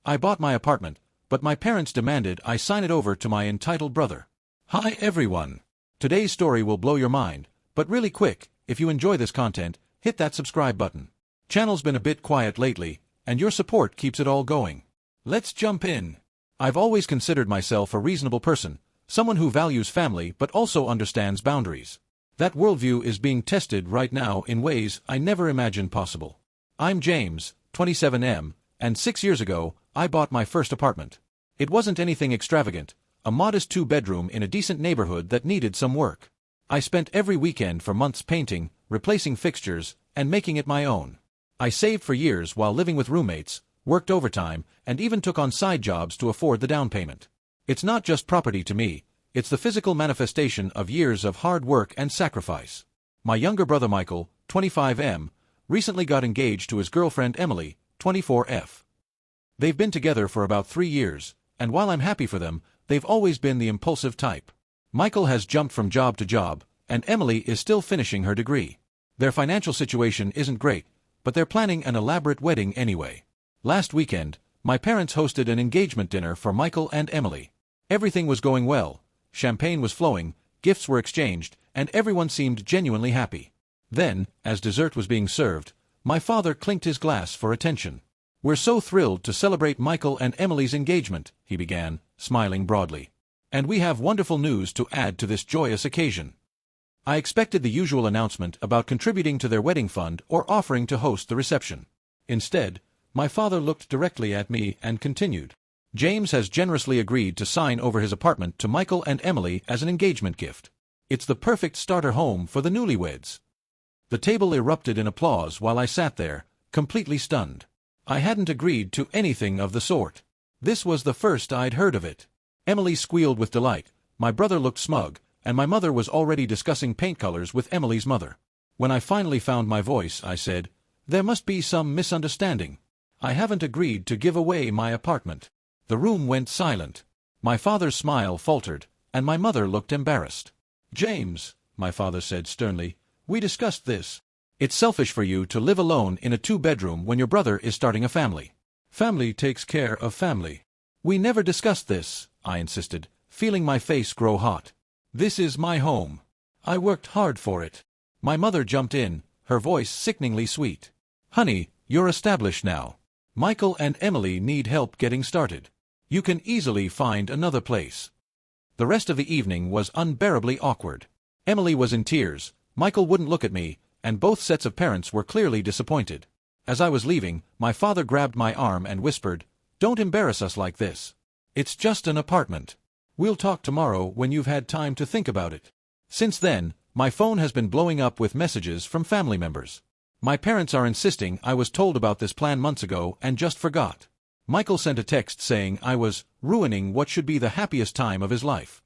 I bought my apartment, but my parents demanded I sign it over to my entitled brother. Hi everyone! Today's story will blow your mind, but really quick, if you enjoy this content, hit that subscribe button. Channel's been a bit quiet lately, and your support keeps it all going. Let's jump in. I've always considered myself a reasonable person, someone who values family but also understands boundaries. That worldview is being tested right now in ways I never imagined possible. I'm James, 27M, and 6 years ago, I bought my first apartment. It wasn't anything extravagant, a modest 2-bedroom in a decent neighborhood that needed some work. I spent every weekend for months painting, replacing fixtures, and making it my own. I saved for years while living with roommates, worked overtime, and even took on side jobs to afford the down payment. It's not just property to me, it's the physical manifestation of years of hard work and sacrifice. My younger brother Michael, 25M, recently got engaged to his girlfriend Emily, 24F. They've been together for about 3 years, and while I'm happy for them, they've always been the impulsive type. Michael has jumped from job to job, and Emily is still finishing her degree. Their financial situation isn't great, but they're planning an elaborate wedding anyway. Last weekend, my parents hosted an engagement dinner for Michael and Emily. Everything was going well. Champagne was flowing, gifts were exchanged, and everyone seemed genuinely happy. Then, as dessert was being served, my father clinked his glass for attention. "We're so thrilled to celebrate Michael and Emily's engagement," he began, smiling broadly. "And we have wonderful news to add to this joyous occasion." I expected the usual announcement about contributing to their wedding fund or offering to host the reception. Instead, my father looked directly at me and continued. "James has generously agreed to sign over his apartment to Michael and Emily as an engagement gift. It's the perfect starter home for the newlyweds." The table erupted in applause while I sat there, completely stunned. I hadn't agreed to anything of the sort. This was the first I'd heard of it. Emily squealed with delight, my brother looked smug, and my mother was already discussing paint colors with Emily's mother. When I finally found my voice, I said, "There must be some misunderstanding. I haven't agreed to give away my apartment." The room went silent. My father's smile faltered, and my mother looked embarrassed. "James," my father said sternly, "we discussed this. It's selfish for you to live alone in a 2-bedroom when your brother is starting a family. Family takes care of family." "We never discussed this," I insisted, feeling my face grow hot. "This is my home. I worked hard for it." My mother jumped in, her voice sickeningly sweet. "Honey, you're established now. Michael and Emily need help getting started. You can easily find another place." The rest of the evening was unbearably awkward. Emily was in tears, Michael wouldn't look at me, and both sets of parents were clearly disappointed. As I was leaving, my father grabbed my arm and whispered, "Don't embarrass us like this. It's just an apartment. We'll talk tomorrow when you've had time to think about it." Since then, my phone has been blowing up with messages from family members. My parents are insisting I was told about this plan months ago and just forgot. Michael sent a text saying I was ruining what should be the happiest time of his life.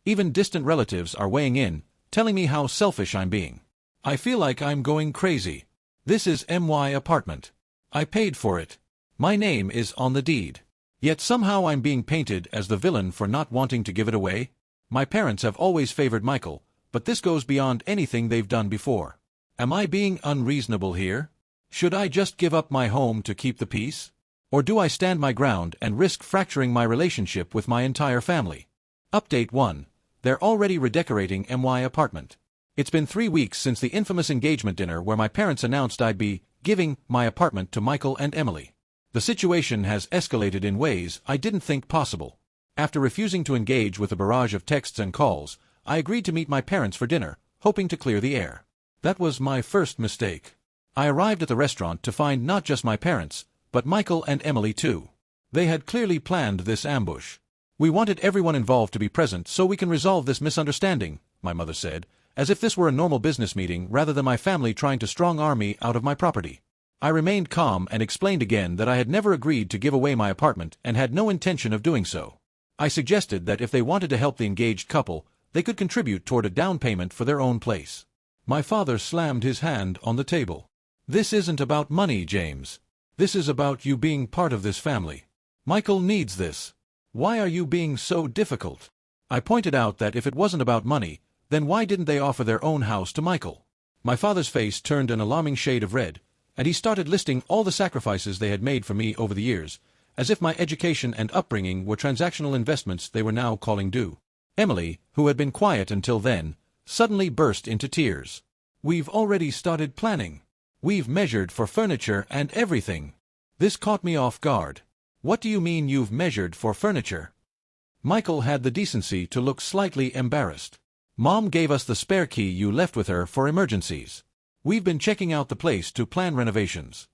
Even distant relatives are weighing in, telling me how selfish I'm being. I feel like I'm going crazy. This is my apartment. I paid for it. My name is on the deed. Yet somehow I'm being painted as the villain for not wanting to give it away. My parents have always favored Michael, but this goes beyond anything they've done before. Am I being unreasonable here? Should I just give up my home to keep the peace? Or do I stand my ground and risk fracturing my relationship with my entire family? Update 1. They're already redecorating my apartment. It's been 3 weeks since the infamous engagement dinner where my parents announced I'd be giving my apartment to Michael and Emily. The situation has escalated in ways I didn't think possible. After refusing to engage with a barrage of texts and calls, I agreed to meet my parents for dinner, hoping to clear the air. That was my first mistake. I arrived at the restaurant to find not just my parents, but Michael and Emily too. They had clearly planned this ambush. "We wanted everyone involved to be present so we can resolve this misunderstanding," my mother said, as if this were a normal business meeting rather than my family trying to strong-arm me out of my property. I remained calm and explained again that I had never agreed to give away my apartment and had no intention of doing so. I suggested that if they wanted to help the engaged couple, they could contribute toward a down payment for their own place. My father slammed his hand on the table. "This isn't about money, James. This is about you being part of this family. Michael needs this. Why are you being so difficult?" I pointed out that if it wasn't about money, then why didn't they offer their own house to Michael? My father's face turned an alarming shade of red, and he started listing all the sacrifices they had made for me over the years, as if my education and upbringing were transactional investments they were now calling due. Emily, who had been quiet until then, suddenly burst into tears. "We've already started planning. We've measured for furniture and everything." This caught me off guard. "What do you mean you've measured for furniture?" Michael had the decency to look slightly embarrassed. "Mom gave us the spare key you left with her for emergencies. We've been checking out the place to plan renovations."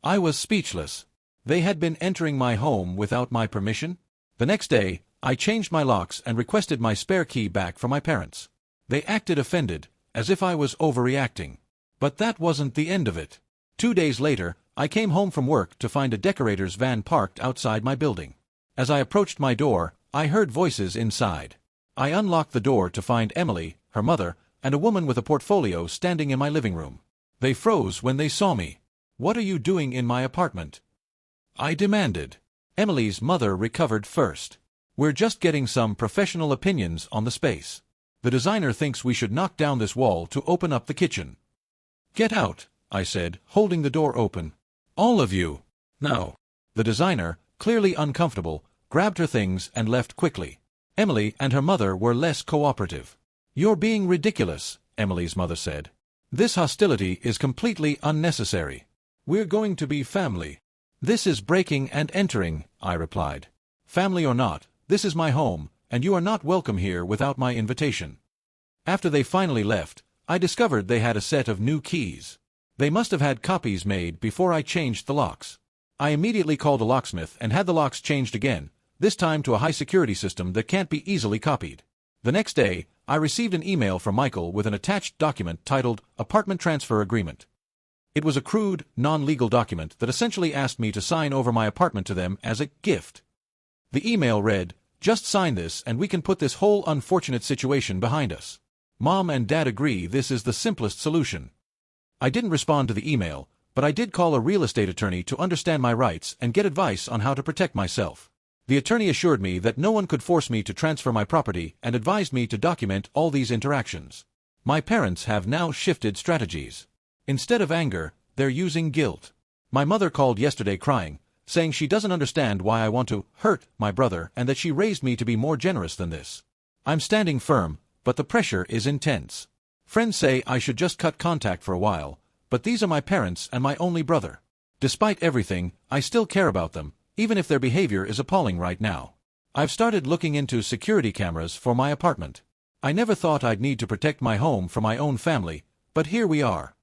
I was speechless. They had been entering my home without my permission? The next day, I changed my locks and requested my spare key back from my parents. They acted offended, as if I was overreacting. But that wasn't the end of it. 2 days later, I came home from work to find a decorator's van parked outside my building. As I approached my door, I heard voices inside. I unlocked the door to find Emily, her mother, and a woman with a portfolio standing in my living room. They froze when they saw me. "What are you doing in my apartment?" I demanded. Emily's mother recovered first. "We're just getting some professional opinions on the space. The designer thinks we should knock down this wall to open up the kitchen." "Get out," I said, holding the door open. "All of you. Now." The designer, clearly uncomfortable, grabbed her things and left quickly. Emily and her mother were less cooperative. "You're being ridiculous," Emily's mother said. "This hostility is completely unnecessary. We're going to be family." "This is breaking and entering," I replied. "Family or not, this is my home, and you are not welcome here without my invitation." After they finally left, I discovered they had a set of new keys. They must have had copies made before I changed the locks. I immediately called a locksmith and had the locks changed again, this time to a high-security system that can't be easily copied. The next day, I received an email from Michael with an attached document titled Apartment Transfer Agreement. It was a crude, non-legal document that essentially asked me to sign over my apartment to them as a gift. The email read, "Just sign this and we can put this whole unfortunate situation behind us. Mom and Dad agree this is the simplest solution." I didn't respond to the email, but I did call a real estate attorney to understand my rights and get advice on how to protect myself. The attorney assured me that no one could force me to transfer my property and advised me to document all these interactions. My parents have now shifted strategies. Instead of anger, they're using guilt. My mother called yesterday crying, saying she doesn't understand why I want to hurt my brother and that she raised me to be more generous than this. I'm standing firm, but the pressure is intense. Friends say I should just cut contact for a while, but these are my parents and my only brother. Despite everything, I still care about them, even if their behavior is appalling right now. I've started looking into security cameras for my apartment. I never thought I'd need to protect my home from my own family, but here we are.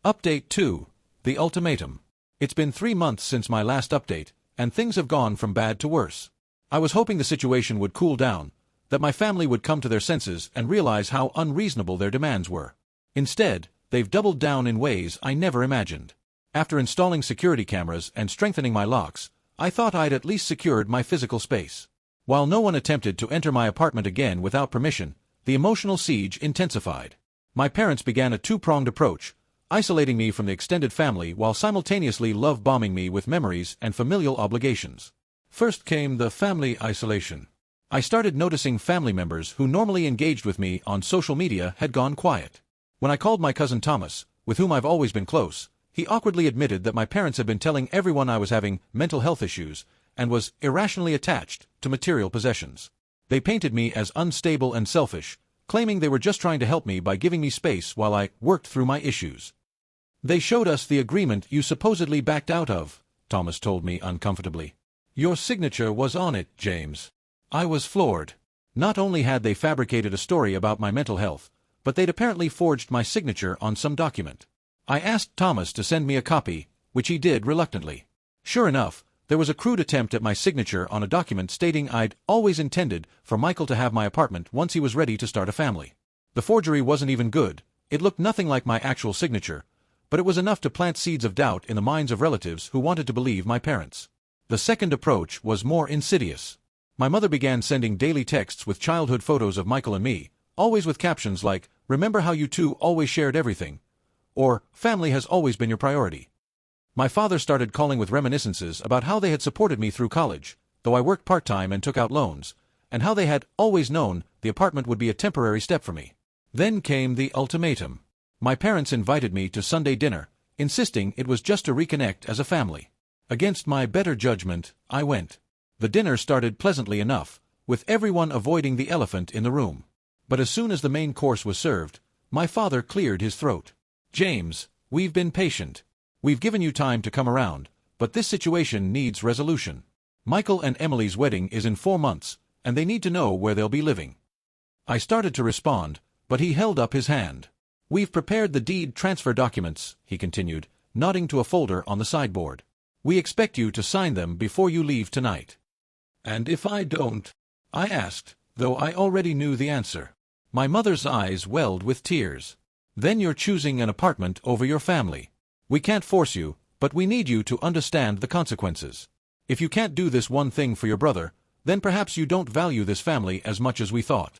Update 2. The ultimatum. It's been 3 months since my last update, and things have gone from bad to worse. I was hoping the situation would cool down, that my family would come to their senses and realize how unreasonable their demands were. Instead, they've doubled down in ways I never imagined. After installing security cameras and strengthening my locks, I thought I'd at least secured my physical space. While no one attempted to enter my apartment again without permission, the emotional siege intensified. My parents began a two-pronged approach, isolating me from the extended family while simultaneously love-bombing me with memories and familial obligations. First came the family isolation. I started noticing family members who normally engaged with me on social media had gone quiet. When I called my cousin Thomas, with whom I've always been close, he awkwardly admitted that my parents had been telling everyone I was having mental health issues and was irrationally attached to material possessions. They painted me as unstable and selfish, claiming they were just trying to help me by giving me space while I worked through my issues. "They showed us the agreement you supposedly backed out of," Thomas told me uncomfortably. "Your signature was on it, James." I was floored. Not only had they fabricated a story about my mental health, but they'd apparently forged my signature on some document. I asked Thomas to send me a copy, which he did reluctantly. Sure enough, there was a crude attempt at my signature on a document stating I'd always intended for Michael to have my apartment once he was ready to start a family. The forgery wasn't even good. It looked nothing like my actual signature, but it was enough to plant seeds of doubt in the minds of relatives who wanted to believe my parents. The second approach was more insidious. My mother began sending daily texts with childhood photos of Michael and me, always with captions like, "Remember how you two always shared everything?" or "Family has always been your priority." My father started calling with reminiscences about how they had supported me through college, though I worked part-time and took out loans, and how they had always known the apartment would be a temporary step for me. Then came the ultimatum. My parents invited me to Sunday dinner, insisting it was just to reconnect as a family. Against my better judgment, I went. The dinner started pleasantly enough, with everyone avoiding the elephant in the room. But as soon as the main course was served, my father cleared his throat. "James, we've been patient. We've given you time to come around, but this situation needs resolution. Michael and Emily's wedding is in 4 months, and they need to know where they'll be living." I started to respond, but he held up his hand. "We've prepared the deed transfer documents," he continued, nodding to a folder on the sideboard. "We expect you to sign them before you leave tonight." "And if I don't?" I asked, though I already knew the answer. My mother's eyes welled with tears. "Then you're choosing an apartment over your family. We can't force you, but we need you to understand the consequences. If you can't do this one thing for your brother, then perhaps you don't value this family as much as we thought."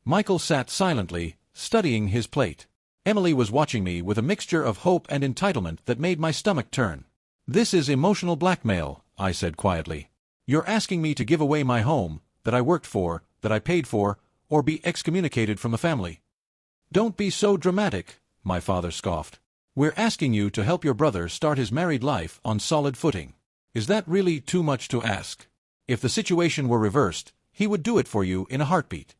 Michael sat silently, studying his plate. Emily was watching me with a mixture of hope and entitlement that made my stomach turn. "This is emotional blackmail," I said quietly. "You're asking me to give away my home, that I worked for, that I paid for, or be excommunicated from the family." "Don't be so dramatic," my father scoffed. "We're asking you to help your brother start his married life on solid footing. Is that really too much to ask? If the situation were reversed, he would do it for you in a heartbeat."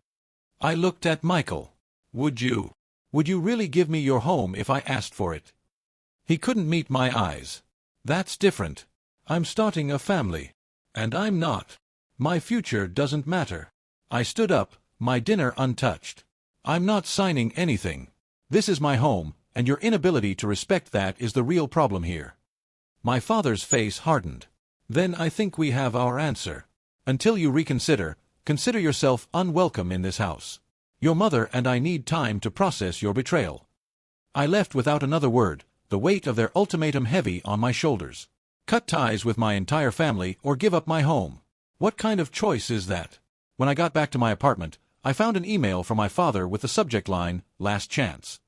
I looked at Michael. Would you really give me your home if I asked for it?" He couldn't meet my eyes. "That's different. I'm starting a family. And I'm not. My future doesn't matter." I stood up, my dinner untouched. "I'm not signing anything. This is my home, and your inability to respect that is the real problem here." My father's face hardened. "Then I think we have our answer. Until you reconsider, consider yourself unwelcome in this house. Your mother and I need time to process your betrayal." I left without another word, the weight of their ultimatum heavy on my shoulders. Cut ties with my entire family or give up my home. What kind of choice is that? When I got back to my apartment, I found an email from my father with the subject line, "Last Chance."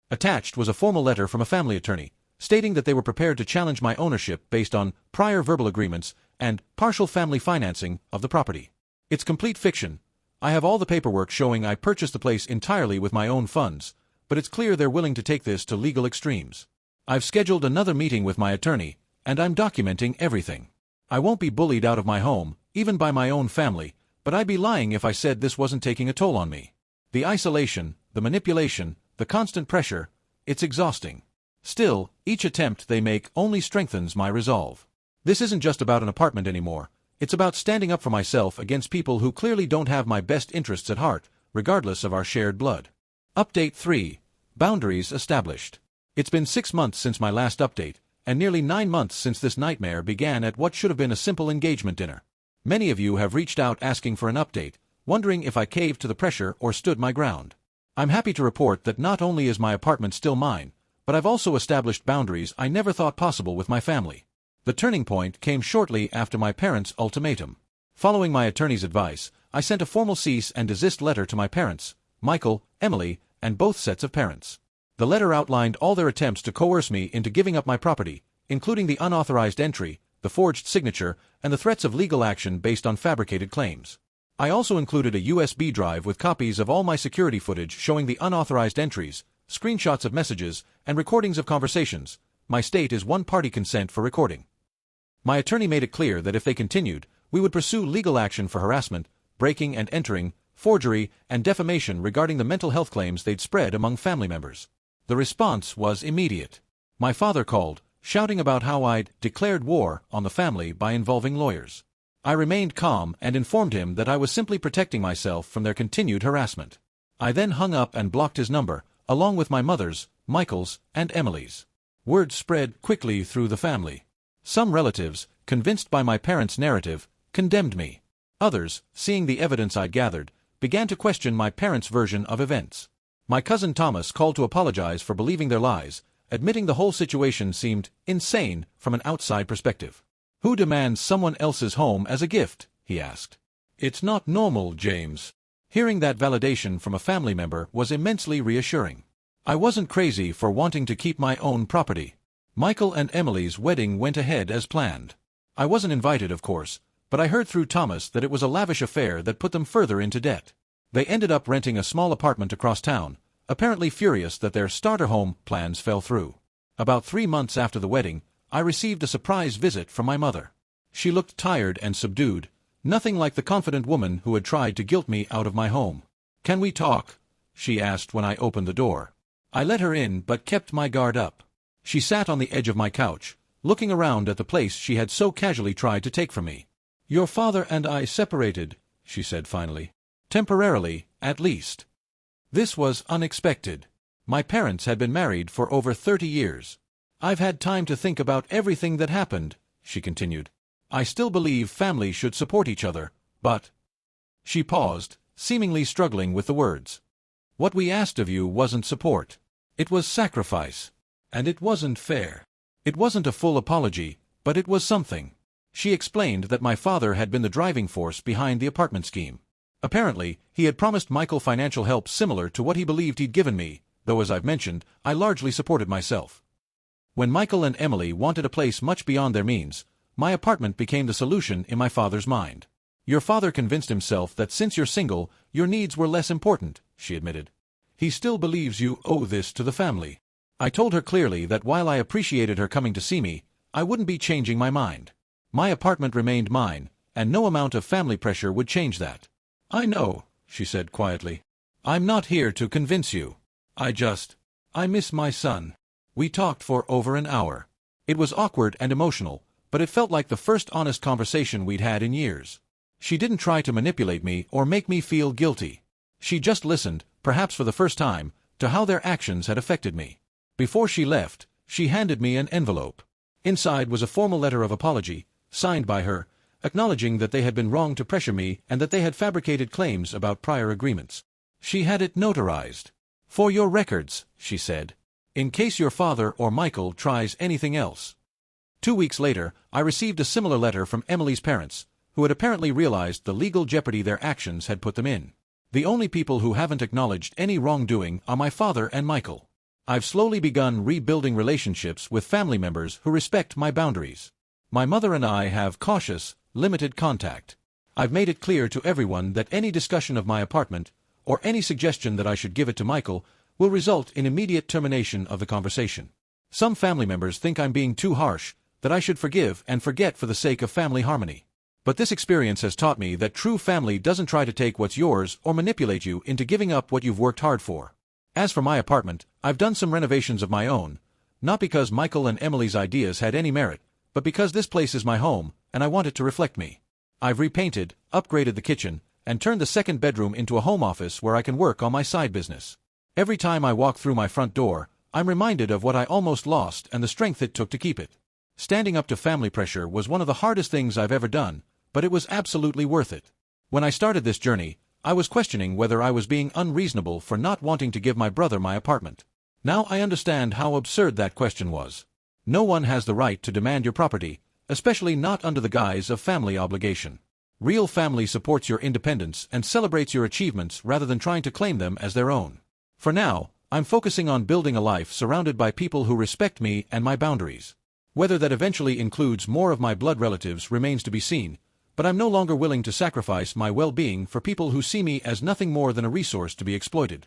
Attached was a formal letter from a family attorney, stating that they were prepared to challenge my ownership based on prior verbal agreements and partial family financing of the property. It's complete fiction. I have all the paperwork showing I purchased the place entirely with my own funds, but it's clear they're willing to take this to legal extremes. I've scheduled another meeting with my attorney, and I'm documenting everything. I won't be bullied out of my home, even by my own family, but I'd be lying if I said this wasn't taking a toll on me. The isolation, the manipulation, the constant pressure, it's exhausting. Still, each attempt they make only strengthens my resolve. This isn't just about an apartment anymore. It's about standing up for myself against people who clearly don't have my best interests at heart, regardless of our shared blood. Update 3. Boundaries established. It's been 6 months since my last update, and nearly 9 months since this nightmare began at what should have been a simple engagement dinner. Many of you have reached out asking for an update, wondering if I caved to the pressure or stood my ground. I'm happy to report that not only is my apartment still mine, but I've also established boundaries I never thought possible with my family. The turning point came shortly after my parents' ultimatum. Following my attorney's advice, I sent a formal cease and desist letter to my parents, Michael, Emily, and both sets of parents. The letter outlined all their attempts to coerce me into giving up my property, including the unauthorized entry, the forged signature, and the threats of legal action based on fabricated claims. I also included a USB drive with copies of all my security footage showing the unauthorized entries, screenshots of messages, and recordings of conversations. My state is one-party consent for recording. My attorney made it clear that if they continued, we would pursue legal action for harassment, breaking and entering, forgery, and defamation regarding the mental health claims they'd spread among family members. The response was immediate. My father called, shouting about how I'd declared war on the family by involving lawyers. I remained calm and informed him that I was simply protecting myself from their continued harassment. I then hung up and blocked his number, along with my mother's, Michael's, and Emily's. Word spread quickly through the family. Some relatives, convinced by my parents' narrative, condemned me. Others, seeing the evidence I'd gathered, began to question my parents' version of events. My cousin Thomas called to apologize for believing their lies, admitting the whole situation seemed insane from an outside perspective. "Who demands someone else's home as a gift?" he asked. "It's not normal, James." Hearing that validation from a family member was immensely reassuring. I wasn't crazy for wanting to keep my own property. Michael and Emily's wedding went ahead as planned. I wasn't invited, of course, but I heard through Thomas that it was a lavish affair that put them further into debt. They ended up renting a small apartment across town, apparently furious that their starter home plans fell through. About 3 months after the wedding, I received a surprise visit from my mother. She looked tired and subdued, nothing like the confident woman who had tried to guilt me out of my home. "Can we talk?" she asked when I opened the door. I let her in but kept my guard up. She sat on the edge of my couch, looking around at the place she had so casually tried to take from me. "Your father and I separated," she said finally. "Temporarily, at least." This was unexpected. My parents had been married for over 30 years. "I've had time to think about everything that happened," she continued. "I still believe families should support each other, but—" She paused, seemingly struggling with the words. "What we asked of you wasn't support. It was sacrifice. And it wasn't fair. It wasn't a full apology, but it was something." She explained that my father had been the driving force behind the apartment scheme. Apparently, he had promised Michael financial help similar to what he believed he'd given me, though as I've mentioned, I largely supported myself. When Michael and Emily wanted a place much beyond their means, my apartment became the solution in my father's mind. "Your father convinced himself that since you're single, your needs were less important," she admitted. "He still believes you owe this to the family." I told her clearly that while I appreciated her coming to see me, I wouldn't be changing my mind. My apartment remained mine, and no amount of family pressure would change that. "I know," she said quietly. "I'm not here to convince you. I miss my son." We talked for over an hour. It was awkward and emotional, but it felt like the first honest conversation we'd had in years. She didn't try to manipulate me or make me feel guilty. She just listened, perhaps for the first time, to how their actions had affected me. Before she left, she handed me an envelope. Inside was a formal letter of apology, signed by her, acknowledging that they had been wrong to pressure me and that they had fabricated claims about prior agreements. She had it notarized. "For your records," she said, "in case your father or Michael tries anything else." 2 weeks later, I received a similar letter from Emily's parents, who had apparently realized the legal jeopardy their actions had put them in. The only people who haven't acknowledged any wrongdoing are my father and Michael. I've slowly begun rebuilding relationships with family members who respect my boundaries. My mother and I have cautious, limited contact. I've made it clear to everyone that any discussion of my apartment, or any suggestion that I should give it to Michael, will result in immediate termination of the conversation. Some family members think I'm being too harsh, that I should forgive and forget for the sake of family harmony. But this experience has taught me that true family doesn't try to take what's yours or manipulate you into giving up what you've worked hard for. As for my apartment, I've done some renovations of my own, not because Michael and Emily's ideas had any merit, but because this place is my home, and I want it to reflect me. I've repainted, upgraded the kitchen, and turned the second bedroom into a home office where I can work on my side business. Every time I walk through my front door, I'm reminded of what I almost lost and the strength it took to keep it. Standing up to family pressure was one of the hardest things I've ever done, but it was absolutely worth it. When I started this journey, I was questioning whether I was being unreasonable for not wanting to give my brother my apartment. Now I understand how absurd that question was. No one has the right to demand your property, especially not under the guise of family obligation. Real family supports your independence and celebrates your achievements rather than trying to claim them as their own. For now, I'm focusing on building a life surrounded by people who respect me and my boundaries. Whether that eventually includes more of my blood relatives remains to be seen, but I'm no longer willing to sacrifice my well-being for people who see me as nothing more than a resource to be exploited.